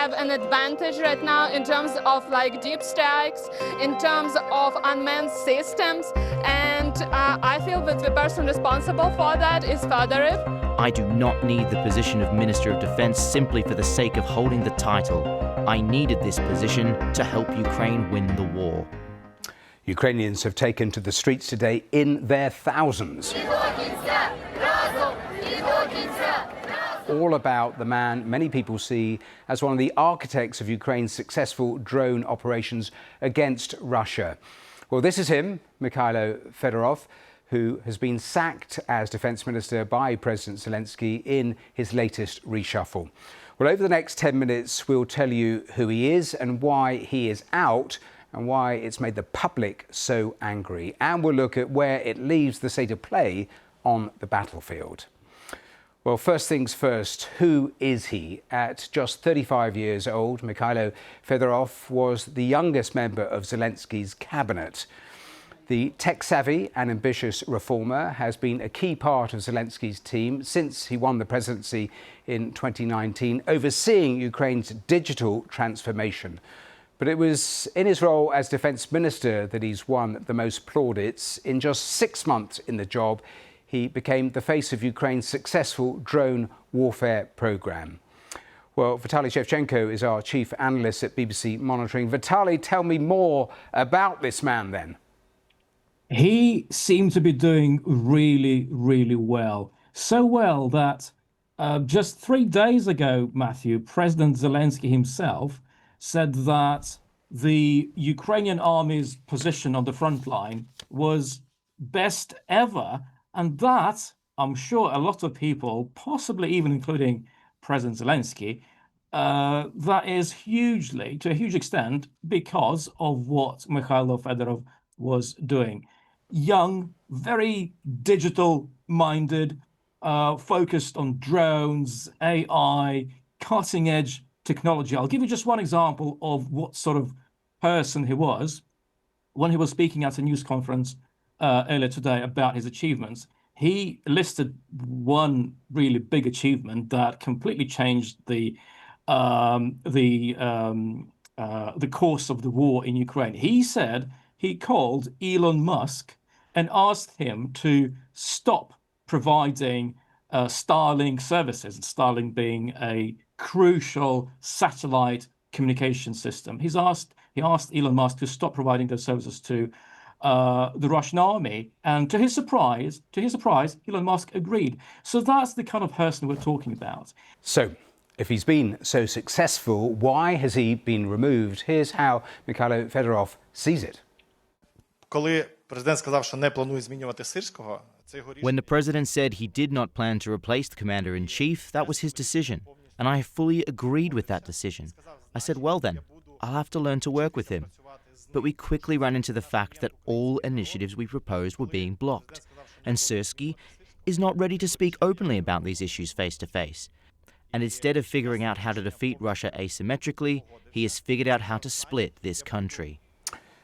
have an advantage right now in terms of like deep strikes, in terms of unmanned systems, and I feel that the person responsible for that is Fedorov. I do not need the position of Minister of Defence simply for the sake of holding the title. I needed this position to help Ukraine win the war. Ukrainians have taken to the streets today in their thousands. All about the man many people see as one of the architects of Ukraine's successful drone operations against Russia. Well, this is him, Mykhailo Fedorov, who has been sacked as Defence Minister by President Zelensky in his latest reshuffle. Well, over the next 10 minutes, we'll tell you who he is and why he is out and why it's made the public so angry. And we'll look at where it leaves the state of play on the battlefield. Well, first things first, who is he? At just 35 years old, Mykhailo Fedorov was the youngest member of Zelensky's cabinet. The tech-savvy and ambitious reformer has been a key part of Zelensky's team since he won the presidency in 2019, overseeing Ukraine's digital transformation. But it was in his role as Defence Minister that he's won the most plaudits. In just 6 months in the job, he became the face of Ukraine's successful drone warfare programme. Well, Vitaly Shevchenko is our chief analyst at BBC Monitoring. Vitaly, tell me more about this man then. He seemed to be doing really, really well. So well that just 3 days ago, Matthew, President Zelensky himself said that the Ukrainian army's position on the front line was best ever. And that, I'm sure a lot of people, possibly even including President Zelensky, that is hugely, to a huge extent, because of what Mykhailo Fedorov was doing. Young, very digital-minded, focused on drones, AI, cutting-edge technology. I'll give you just one example of what sort of person he was. When he was speaking at a news conference earlier today about his achievements, he listed one really big achievement that completely changed the course of the war in Ukraine. He said he called Elon Musk and asked him to stop providing Starlink services, Starlink being a crucial satellite communication system. He asked Elon Musk to stop providing those services to the Russian army, and to his surprise, Elon Musk agreed. So that's the kind of person we're talking about. So, if he's been so successful, why has he been removed? Here's how Mykhailo Fedorov sees it. When the president said he did not plan to replace the commander-in-chief, that was his decision, and I fully agreed with that decision. I said, well then, I'll have to learn to work with him. But we quickly ran into the fact that all initiatives we proposed were being blocked, and Syrskyi is not ready to speak openly about these issues face-to-face. And instead of figuring out how to defeat Russia asymmetrically, he has figured out how to split this country.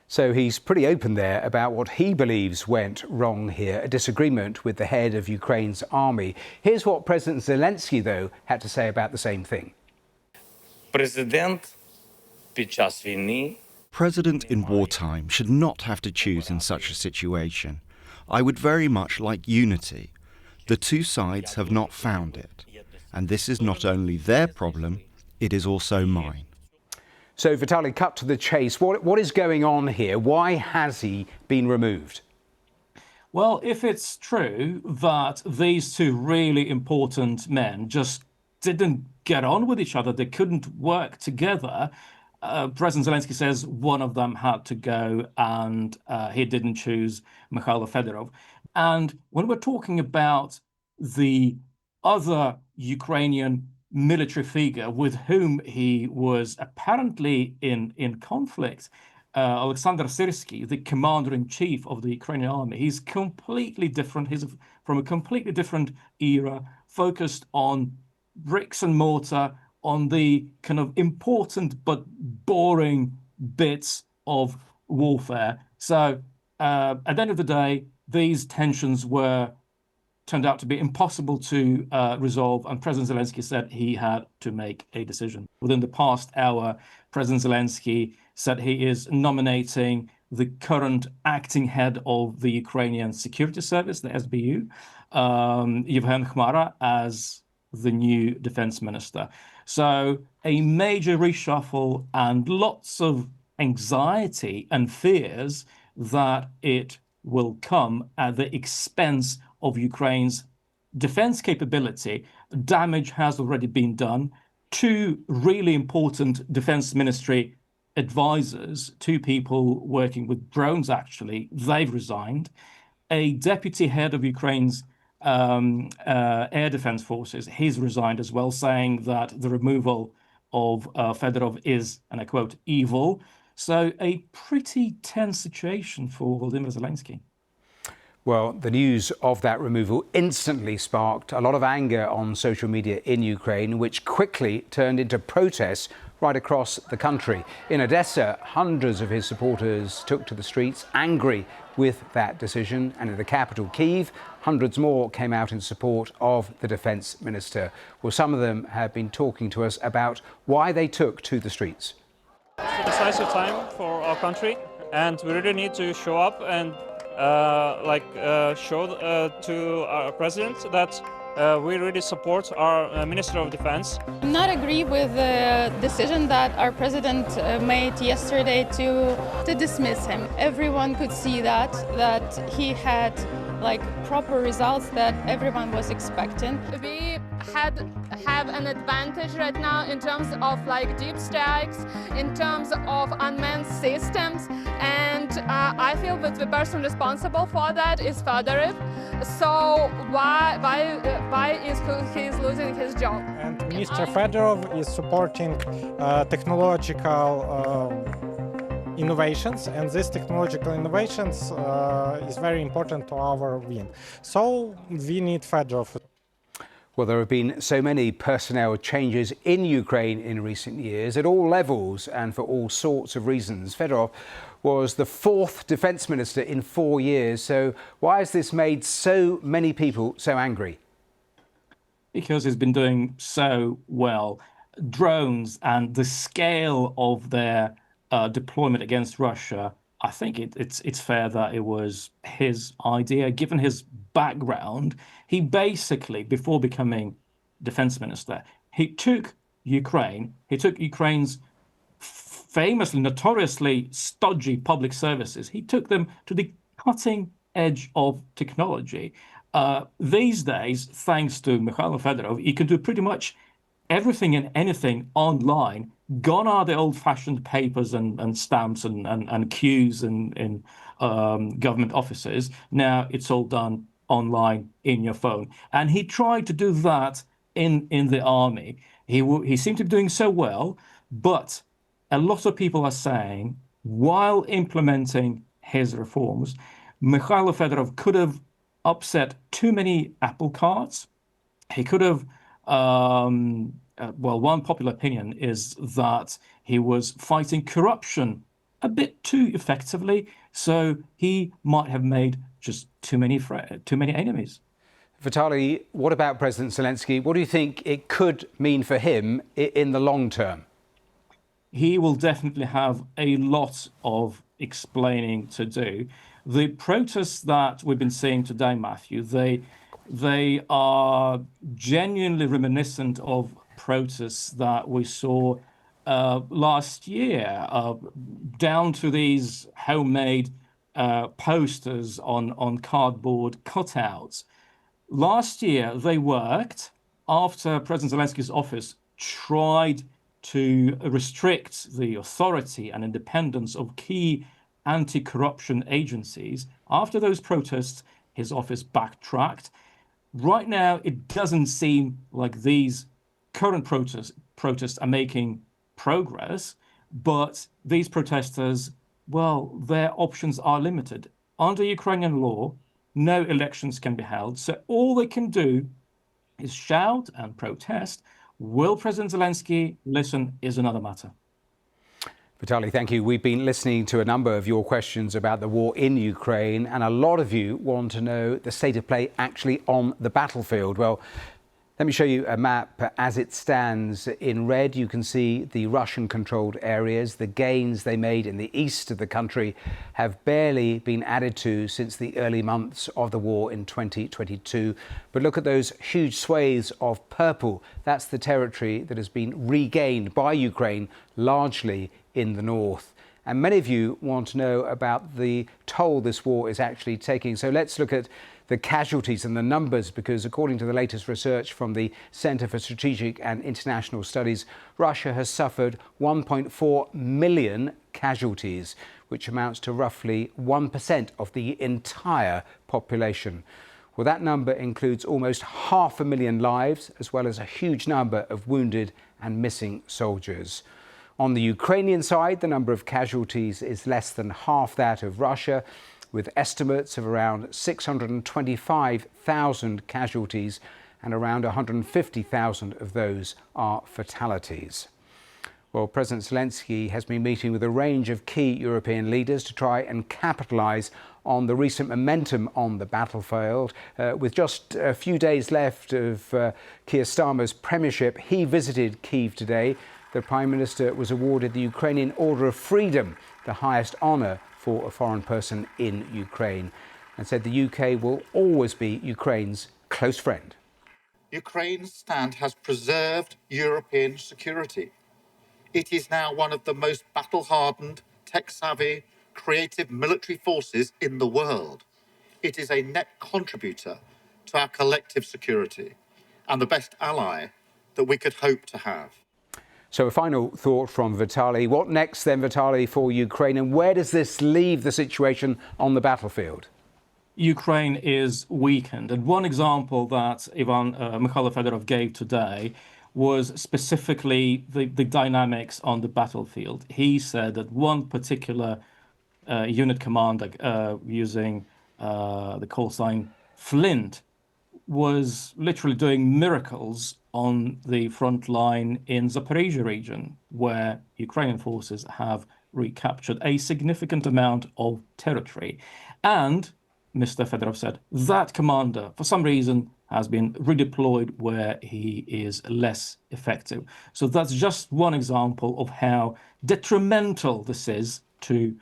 So he's pretty open there about what he believes went wrong here, a disagreement with the head of Ukraine's army. Here's what President Zelensky, though, had to say about the same thing. President in wartime should not have to choose in such a situation. I would very much like unity. The two sides have not found it. And this is not only their problem, it is also mine. So, Vitaly, cut to the chase. What is going on here? Why has he been removed? Well, if it's true that these two really important men just didn't get on with each other, they couldn't work together, President Zelensky says one of them had to go, and he didn't choose Mykhailo Fedorov. And when we're talking about the other Ukrainian military figure with whom he was apparently in conflict, Alexander Syrskyi, the commander-in-chief of the Ukrainian army, he's completely different. He's from a completely different era, focused on bricks and mortar, on the kind of important but boring bits of warfare. So at the end of the day, these tensions were turned out to be impossible to resolve, and President Zelensky said he had to make a decision. Within the past hour, President Zelensky said he is nominating the current acting head of the Ukrainian Security Service, the SBU, Yevhen Khmara, as the new defense minister. So a major reshuffle and lots of anxiety and fears that it will come at the expense of Ukraine's defense capability. Damage has already been done. Two really important defense ministry advisors, two people working with drones, actually, they've resigned. A deputy head of Ukraine's air defense forces, he's resigned as well, saying that the removal of Fedorov is, and I quote, evil. So a pretty tense situation for Volodymyr Zelensky. Well, the news of that removal instantly sparked a lot of anger on social media in Ukraine, which quickly turned into protests right across the country. In Odessa, hundreds of his supporters took to the streets, angry with that decision. And in the capital, Kyiv, hundreds more came out in support of the defence minister. Well, some of them have been talking to us about why they took to the streets. It's a decisive time for our country, and we really need to show up and show to our president that we really support our Minister of Defense. I'm not agree with the decision that our president made yesterday to dismiss him. Everyone could see that he had proper results that everyone was expecting. We have an advantage right now in terms of deep strikes, in terms of unmanned systems, and I feel that the person responsible for that is Fedorov. So why is he losing his job? And Mr. Fedorov is supporting technological innovations, and these technological innovations is very important to our win. So we need Fedorov. Well, there have been so many personnel changes in Ukraine in recent years at all levels and for all sorts of reasons. Fedorov was the fourth defence minister in 4 years. So why has this made so many people so angry? Because he's been doing so well. Drones and the scale of their deployment against Russia, I think it's fair that it was his idea. Given his background, he basically, before becoming defense minister, he took Ukraine's famously, notoriously stodgy public services. He took them to the cutting edge of technology. These days, thanks to Mykhailo Fedorov, you can do pretty much everything and anything online. Gone are the old-fashioned papers and stamps and queues in government offices. Now it's all done online in your phone. And he tried to do that in the army. He seemed to be doing so well, but a lot of people are saying, while implementing his reforms, Mykhailo Fedorov could have upset too many apple carts. He could have one popular opinion is that he was fighting corruption a bit too effectively, so he might have made just too many enemies. Vitaly, what about President Zelensky? What do you think it could mean for him in the long term? He will definitely have a lot of explaining to do. The protests that we've been seeing today, Matthew, they are genuinely reminiscent of protests that we saw last year, down to these homemade posters on cardboard cutouts. Last year, they worked after President Zelensky's office tried to restrict the authority and independence of key anti-corruption agencies. After those protests, his office backtracked. Right now, it doesn't seem like these current protests are making progress, but these protesters, well, their options are limited. Under Ukrainian law, no elections can be held, so all they can do is shout and protest. Will President Zelensky listen is another matter. Vitaly, thank you. We've been listening to a number of your questions about the war in Ukraine, and a lot of you want to know the state of play actually on the battlefield. Well, let me show you a map as it stands. In red, you can see the Russian-controlled areas. The gains they made in the east of the country have barely been added to since the early months of the war in 2022. But look at those huge swathes of purple. That's the territory that has been regained by Ukraine, largely in the north. And many of you want to know about the toll this war is actually taking. So let's look at the casualties and the numbers, because according to the latest research from the Centre for Strategic and International Studies, Russia has suffered 1.4 million casualties, which amounts to roughly 1% of the entire population. Well, that number includes almost 500,000 lives, as well as a huge number of wounded and missing soldiers. On the Ukrainian side, the number of casualties is less than half that of Russia, with estimates of around 625,000 casualties, and around 150,000 of those are fatalities. Well, President Zelensky has been meeting with a range of key European leaders to try and capitalise on the recent momentum on the battlefield. With just a few days left of Keir Starmer's premiership, he visited Kyiv today. The Prime Minister was awarded the Ukrainian Order of Freedom, the highest honour for a foreign person in Ukraine, and said the UK will always be Ukraine's close friend. Ukraine's stand has preserved European security. It is now one of the most battle-hardened, tech-savvy, creative military forces in the world. It is a net contributor to our collective security and the best ally that we could hope to have. So a final thought from Vitaly. What next then, Vitaly, for Ukraine, and where does this leave the situation on the battlefield? Ukraine is weakened. And one example that Mykhailo Fedorov gave today was specifically the dynamics on the battlefield. He said that one particular unit commander using the call sign Flint was literally doing miracles on the front line in Zaporizhia region, where Ukrainian forces have recaptured a significant amount of territory. And Mr. Fedorov said that commander, for some reason, has been redeployed where he is less effective. So that's just one example of how detrimental this is to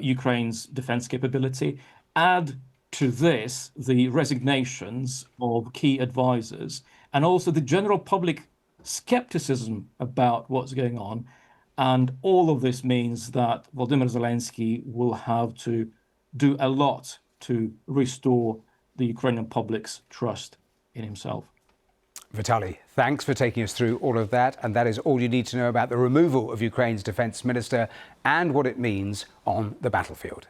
Ukraine's defense capability. Add to this the resignations of key advisors, and also the general public skepticism about what's going on. And all of this means that Volodymyr Zelensky will have to do a lot to restore the Ukrainian public's trust in himself. Vitaly, thanks for taking us through all of that. And that is all you need to know about the removal of Ukraine's defence minister and what it means on the battlefield.